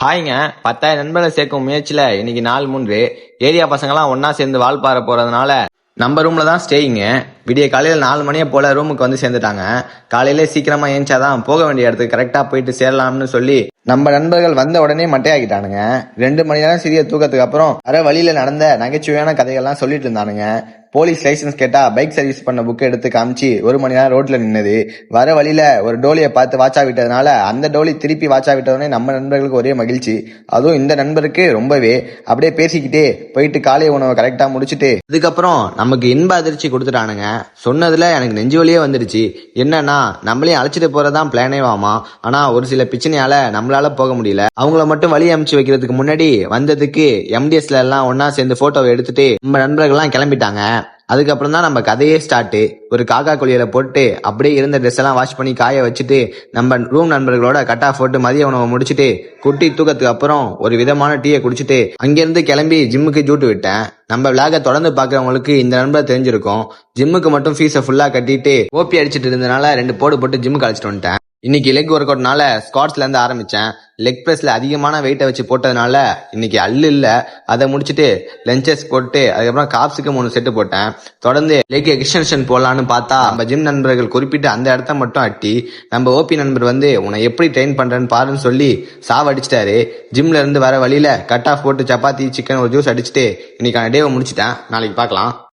ஹாய்ங்க. 10,000 நண்பர்களை சேர்க்கும் முயற்சியில இன்னைக்கு நாள் 3 ஏரியா பசங்கெல்லாம் ஒன்னா சேர்ந்து வால்பாறை போறதுனால நம்ம ரூம்ல தான் ஸ்டேயிங்க. விடிய காலையில 4 மணியை போல ரூமுக்கு வந்து சேர்ந்துட்டாங்க. காலையில சீக்கிரமா ஏஞ்சாதான் போக வேண்டிய இடத்துக்கு கரெக்டா போயிட்டு சேரலாம்னு சொல்லி நம்ம நண்பர்கள் வந்த உடனே மட்டையாக்கிட்டானுங்க. 2 மணி நேரம் சிறிய தூக்கத்துக்கு அப்புறம் வர வழியில நடந்த நகைச்சுவையான கதைகள்லாம் சொல்லிட்டு இருந்தானுங்க. போலீஸ் லைசன்ஸ் கேட்டா பைக் சர்வீஸ் பண்ண புக் எடுத்து காமிச்சு 1 மணி நேரம் ரோட்ல நின்னது. வர வழியில ஒரு டோலியை பார்த்து வாட்சா விட்டதுனால அந்த டோலி திருப்பி வாட்சா விட்டதுனே நம்ம நண்பர்களுக்கு ஒரே மகிழ்ச்சி. அதுவும் இந்த நண்பருக்கு ரொம்பவே. அப்படியே பேசிக்கிட்டே போயிட்டு காலை உணவை கரெக்டா முடிச்சுட்டு அதுக்கப்புறம் நமக்கு இன்ப அதிர்ச்சி கொடுத்துட்டானுங்க. சொன்னதுல எனக்கு நெஞ்சு வலியே வந்துடுச்சு. என்னன்னா நம்மளையும் அழைச்சிட்டு போறதான் பிளானே வாமா. ஆனா ஒரு சில பிரச்சனையால நம்மளால போக முடியல. அவங்கள மட்டும் வழி அமைச்சு வைக்கிறதுக்கு முன்னாடி வந்ததுக்கு எம்டிஎஸ்ல எல்லாம் ஒன்னா சேர்ந்து போட்டோவை எடுத்துட்டு நம்ம நண்பர்கள்லாம் கிளம்பிட்டாங்க. அதுக்கப்புறம் தான் நம்ம கதையே ஸ்டார்ட். ஒரு காக்கா குளியல போட்டு அப்படியே இருந்த ட்ரெஸ் எல்லாம் வாஷ் பண்ணி காய வச்சுட்டு நம்ம ரூம் நண்பர்களோட கட் ஆஃப் போட்டு மதிய உணவை முடிச்சுட்டு குட்டி தூக்கத்துக்கு அப்புறம் ஒரு விதமான டீயை குடிச்சிட்டு அங்கிருந்து கிளம்பி ஜிம்முக்கு ஜூட்டு விட்டேன். நம்ம விளாக தொடர்ந்து பாக்குறவங்களுக்கு இந்த நண்பர் தெரிஞ்சிருக்கும். ஜிம்முக்கு மட்டும் ஃபீஸை ஃபுல்லா கட்டிட்டு ஓபி அடிச்சிட்டு இருந்ததுனால 2 போடு போட்டு ஜிம்முக்கு அழைச்சிட்டு வந்துட்டேன். இன்னைக்கு லெக் ஒர்க் அவுட்னால ஸ்குவாட்ஸ்ல இருந்து ஆரம்பிச்சேன். லெக் பிரஸ்ல அதிகமான வெயிட்டை வச்சு போட்டதுனால இன்னைக்கு அல்லு இல்ல. அதை முடிச்சுட்டு லென்ச்சஸ் போட்டு அதுக்கப்புறம் காப்ஸுக்கு 3 செட்டு போட்டேன். தொடர்ந்து லெக் எக்ஸ்டென்ஷன் போடலான்னு பார்த்தா நம்ம ஜிம் நண்பர்கள் குறிப்பிட்டு அந்த இடத்த மட்டும் அட்டி நம்ம ஓபி நண்பர் வந்து உன்னை எப்படி ட்ரெயின் பண்றேன்னு பாருன்னு சொல்லி சாவடிச்சிட்டாரு. ஜிம்ல இருந்து வர வழியில கட் ஆஃப் போட்டு சப்பாத்தி சிக்கன் ஒரு ஜூஸ் அடிச்சுட்டு இன்னைக்கான டேவை முடிச்சிட்டேன். நாளைக்கு பார்க்கலாம்.